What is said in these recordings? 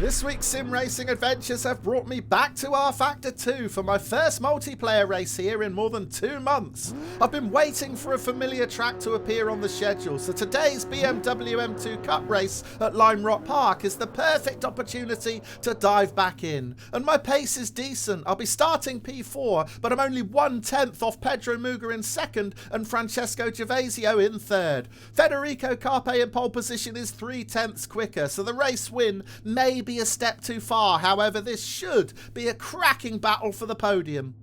This week's sim racing adventures have brought me back to rFactor 2 for my first multiplayer race here in more than 2 months. I've been waiting for a familiar track to appear on the schedule, so today's BMW M2 Cup race at Lime Rock Park is the perfect opportunity to dive back in. And my pace is decent. I'll be starting P4, but I'm only 1/10 off Pedro Muga in second and Francesco Gervasio in third. Federico Carpe in pole position is 3/10 quicker, so the race win may be a step too far. However, this should be a cracking battle for the podium.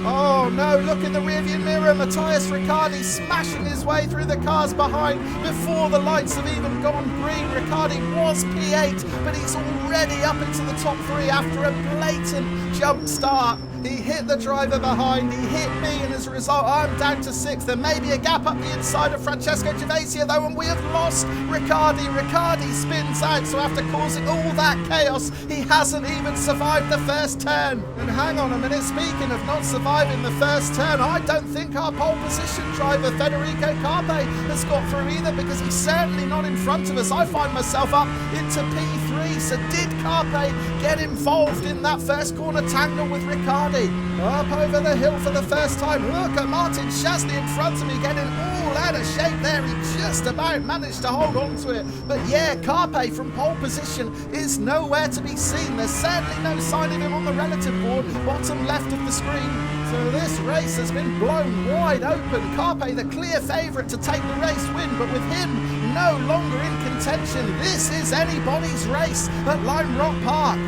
Oh no, look in the rearview mirror, Matthias Riccardi smashing his way through the cars behind before the lights have even gone green. Riccardi was P8, but he's already up into the top 3 after a blatant jump start. He hit the driver behind, he hit me, and as a result I'm down to 6th. There may be a gap up the inside of Francesco Gervasio though, and we have lost Riccardi. Riccardi spins out, so after causing all that chaos, he hasn't even survived the first turn. And hang on a minute, speaking of not surviving the first turn, I don't think our pole position driver Federico Carpe has got through either, because he's certainly not in front of us. I find myself up into P3, so did Carpe get involved in that first corner tangle with Riccardi? Up over the hill for the first time. Look at Martin Chasney in front of me getting all out of shape there. He just about managed to hold on to it. But yeah, Carpe from pole position is nowhere to be seen. There's certainly no sign of him on the relative board, bottom left of the screen. So this race has been blown wide open. Carpe the clear favourite to take the race win, but with him no longer in contention, this is anybody's race at Lime Rock Park.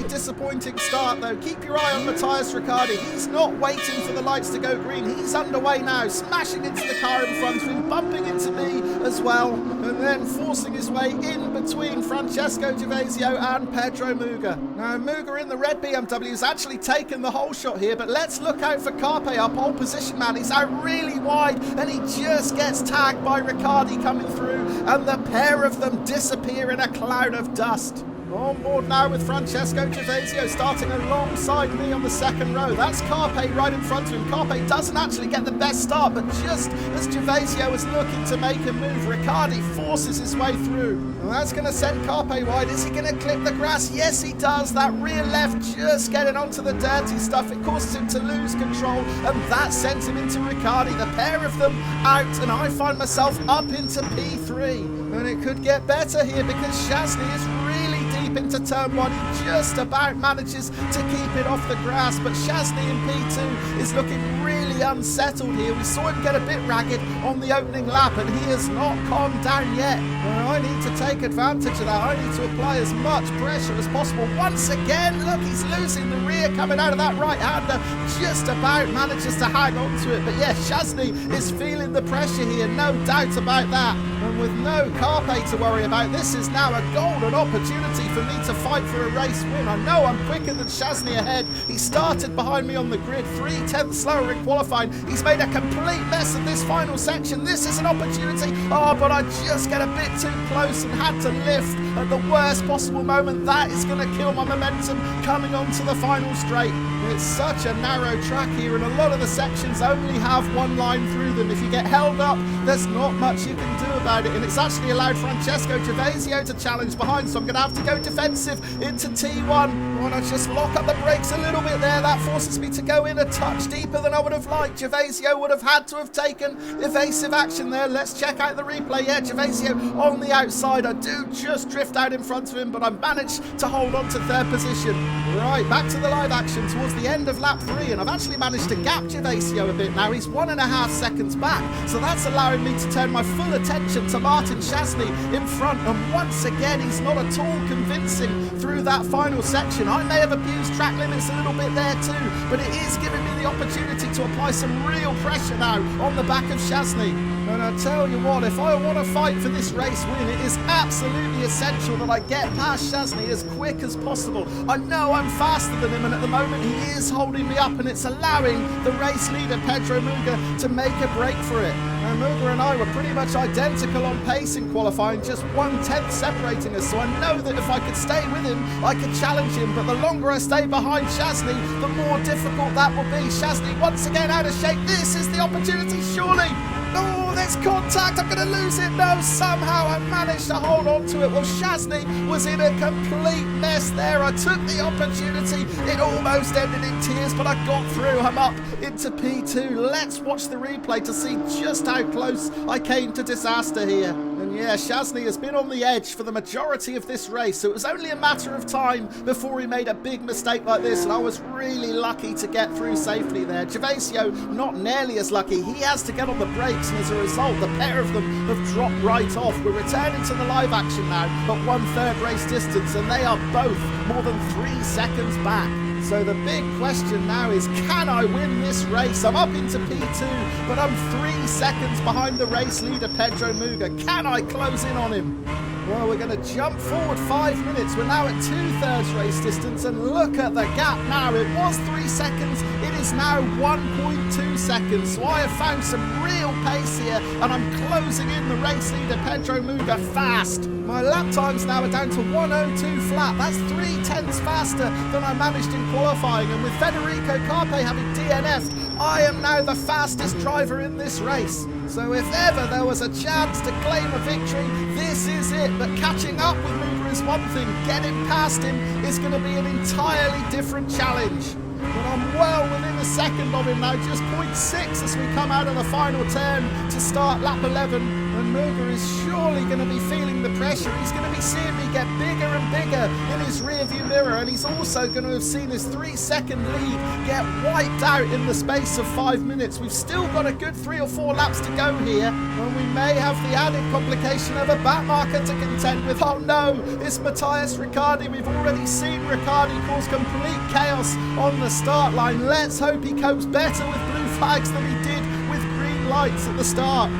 Disappointing start though. Keep your eye on Matthias Riccardi. He's not waiting for the lights to go green. He's underway now, smashing into the car in front of him, bumping into me as well, and then forcing his way in between Francesco Gervasio and Pedro Muga. Now Muga in the red BMW has actually taken the whole shot here, but let's look out for Carpe, our pole position man. He's out really wide and he just gets tagged by Riccardi coming through, and the pair of them disappear in a cloud of dust. On board now with Francesco Gervasio starting alongside me on the second row. That's Carpe right in front of him. Carpe doesn't actually get the best start, but just as Gervasio is looking to make a move, Riccardi forces his way through. And that's going to send Carpe wide. Is he going to clip the grass? Yes, he does. That rear left just getting onto the dirty stuff. It causes him to lose control, and that sends him into Riccardi. The pair of them out, and I find myself up into P3. And it could get better here because Chasney is really deep into turn 1. He just about manages to keep it off the grass, but Chasney in P2 is looking really unsettled here. We saw him get a bit ragged on the opening lap, and he has not calmed down yet. Well, I need to take advantage of that. I need to apply as much pressure as possible. Once again, look, he's losing the rear coming out of that right-hander. Just about manages to hang on to it, but yeah, Chasney is feeling the pressure here, no doubt about that. And with no Carpe to worry about, this is now a golden opportunity for me to fight for a race win. I know I'm quicker than Chasney ahead. He started behind me on the grid, 3/10 slower in qualifying. He's made a complete mess of this final section. This is an opportunity. Oh, but I just get a bit too close and had to lift at the worst possible moment. That is going to kill my momentum coming onto the final straight. It's such a narrow track here, and a lot of the sections only have one line through them. If you get held up, there's not much you can do about it, and it's actually allowed Francesco Gervasio to challenge behind, so I'm going to have to go defensive into T1. I want to just lock up the brakes a little bit there. That forces me to go in a touch deeper than I would have liked. Gervasio would have had to have taken evasive action there. Let's check out the replay. Yeah, Gervasio on the outside. I do just drift out in front of him, but I managed to hold on to third position. Right, back to the live action towards the end of lap 3, and I've actually managed to gap Gervasio a bit now. He's 1.5 seconds back, so that's allowing me to turn my full attention to Martin Chasney in front, and once again he's not at all convincing through that final section. I may have abused track limits a little bit there too, but it is giving me the opportunity to apply some real pressure now on the back of Chasney. And I tell you what, if I want to fight for this race win, it is absolutely essential that I get past Chasney as quick as possible. I know I'm faster than him, and at the moment he is holding me up, and it's allowing the race leader Pedro Muga to make a break for it. Now Muga and I were pretty much identical on pace in qualifying, just 1/10 separating us, so I know that if I could stay with him, I could challenge him, but the longer I stay behind Chasney, the more difficult that will be. Chasney once again out of shape. This is the opportunity, surely. Oh, there's contact. I'm going to lose it. No, somehow I managed to hold on to it. Well, Chasney was in a complete mess there. I took the opportunity. It almost ended in tears, but I got through. I'm up into P2. Let's watch the replay to see just how close I came to disaster here. And yeah, Chasney has been on the edge for the majority of this race, so it was only a matter of time before he made a big mistake like this, and I was really lucky to get through safely there. Gervasio not nearly as lucky. He has to get on the brakes, and as a result, the pair of them have dropped right off. We're returning to the live action now, but 1/3 race distance, and they are both more than 3 seconds back. So the big question now is, can I win this race? I'm up into P2, but I'm 3 seconds behind the race leader, Pedro Muga. Can I close in on him? Well, we're going to jump forward 5 minutes. We're now at 2/3 race distance, and look at the gap now. It was 3 seconds. It is now 1.2 seconds. So I have found some real pace here, and I'm closing in the race leader, Pedro Muga, fast. My lap times now are down to 1:02 flat. That's 3/10 faster than I managed in qualifying. And with Federico Carpe having DNF'd, I am now the fastest driver in this race. So if ever there was a chance to claim a victory, this is it. But catching up with Muga is one thing. Getting past him is going to be an entirely different challenge. But I'm well within a second of him now, just 0.6 as we come out of the final turn to start lap 11. And Muga is surely going to be feeling the pressure. He's going to be seeing me get bigger and bigger in his rearview mirror, and he's also going to have seen his 3-second lead get wiped out in the space of 5 minutes. We've still got a good 3 or 4 laps to go here, and we may have the added complication of a back marker to contend with. Oh no, it's Matthias Riccardi. We've already seen Riccardi cause complete chaos on the start line. Let's hope he copes better with blue flags than he did with green lights at the start.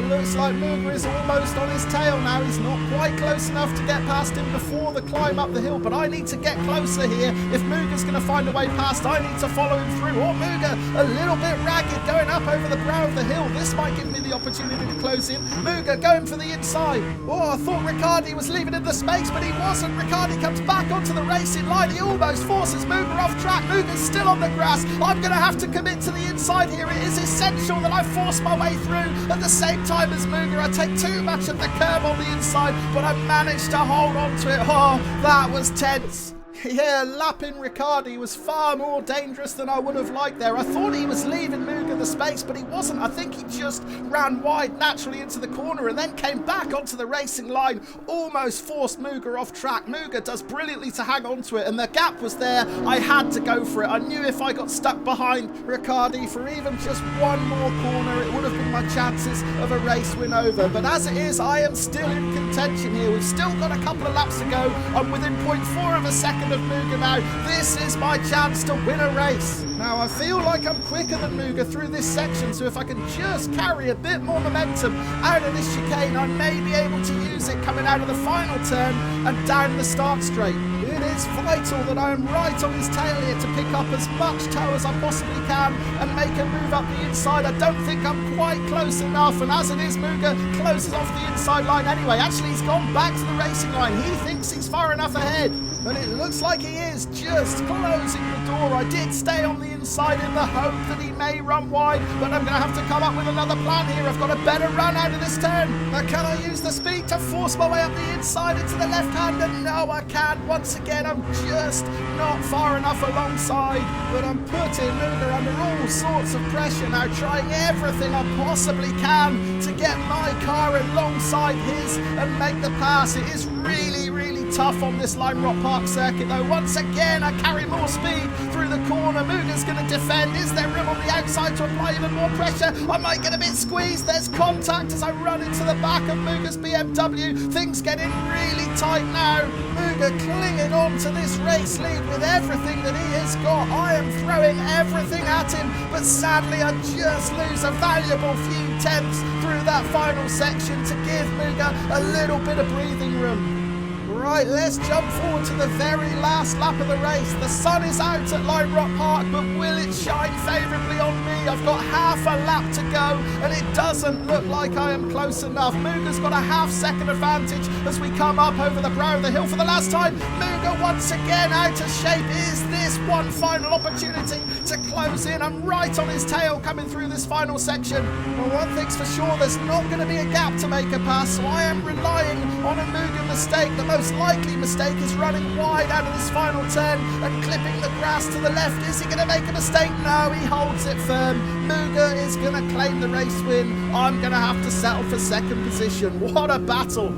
Looks like Muga is almost on his tail now. He's not quite close enough to get past him before the climb up the hill, but I need to get closer here. If Muga's going to find a way past, I need to follow him through. Or Muga, a little bit ragged, going up over the brow of the hill. This might give me the opportunity to close in. Muga going for the inside. Oh, I thought Riccardi was leaving in the space, but he wasn't. Riccardi comes back onto the racing line. He almost forces Muga off track. Muga's still on the grass. I'm going to have to commit to the inside here. It is essential that I force my way through at the same time as Muga. I take too much of the curve on the inside, but I managed to hold on to it. Oh, that was tense. Yeah, lapping Riccardi was far more dangerous than I would have liked there. I thought he was leaving Muga the space, but he wasn't. I think he just ran wide naturally into the corner and then came back onto the racing line, almost forced Muga off track. Muga does brilliantly to hang on to it, and the gap was there. I had to go for it. I knew if I got stuck behind Riccardi for even just one more corner, it would have been my chances of a race win over. But as it is, I am still in contention here. We've still got a couple of laps to go. I'm within 0.4 of a second of Muga now. This is my chance to win a race. Now I feel like I'm quicker than Muga through this section, so if I can just carry a bit more momentum out of this chicane, I may be able to use it coming out of the final turn and down the start straight. It is vital that I am right on his tail here to pick up as much tow as I possibly can and make a move up the inside. I don't think I'm quite close enough, and as it is, Muga closes off the inside line anyway. Actually, he's gone back to the racing line. He thinks he's far enough ahead, and it looks like he is just closing the door. I did stay on the inside in the hope that he may run wide, but I'm going to have to come up with another plan here. I've got a better run out of this turn. Now, can I use the speed to force my way up the inside into the left-hander? No, I can't. Once again, I'm just not far enough alongside, but I'm putting Muga under all sorts of pressure now, trying everything I possibly can to get my car alongside his and make the pass. It is really, really tough on this Lime Rock Park circuit though. Once again, I carry more speed through the corner. Muga's going to defend. Is there room on the outside to apply even more pressure? I might get a bit squeezed. There's contact as I run into the back of Muga's BMW. Things getting really tight now. Muga clinging on to this race lead with everything that he has got. I am throwing everything at him, but sadly I just lose a valuable few tenths through that final section to give Muga a little bit of breathing room. Right, let's jump forward to the very last lap of the race. The sun is out at Lime Rock Park, but will it shine favourably on me? I've got half a lap to go, and it doesn't look like I am close enough. Muga's got a half-second advantage as we come up over the brow of the hill for the last time. Muga once again out of shape. Is this one final opportunity to close in? I'm right on his tail coming through this final section. Well, one thing's for sure, there's not going to be a gap to make a pass, so I am relying on a Muga mistake. The most likely mistake is running wide out of this final turn and clipping the grass to the left. Is he going to make a mistake? No, he holds it firm. Muga is going to claim the race win. I'm going to have to settle for second position. What a battle.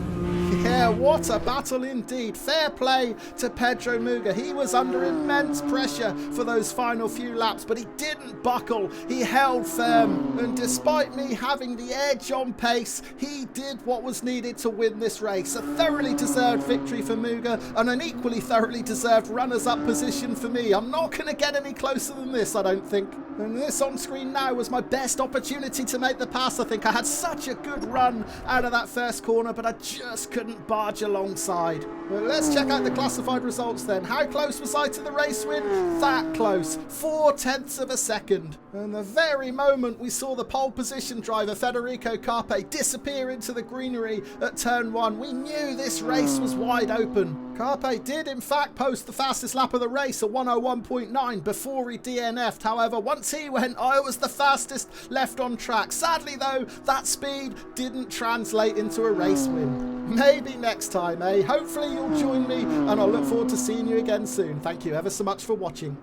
Yeah, what a battle indeed. Fair play to Pedro Muga. He was under immense pressure for those final few laps, but he didn't buckle. He held firm, and despite me having the edge on pace, he did what was needed to win this race. A thoroughly deserved victory for Muga, and an equally thoroughly deserved runners-up position for me. I'm not going to get any closer than this, I don't think. And this on screen now was my best opportunity to make the pass. I think I had such a good run out of that first corner, but I just couldn't barge alongside. Well, let's check out the classified results then. How close was I to the race win? That close. 0.4 of a second. And the very moment we saw the pole position driver Federico Carpe disappear into the greenery at turn 1, we knew this race was wide open. Carpe did in fact post the fastest lap of the race at 101.9 before he DNF'd. However, once he went, I was the fastest left on track. Sadly though, that speed didn't translate into a race win. Maybe next time, eh? Hopefully you'll join me, and I'll look forward to seeing you again soon. Thank you ever so much for watching.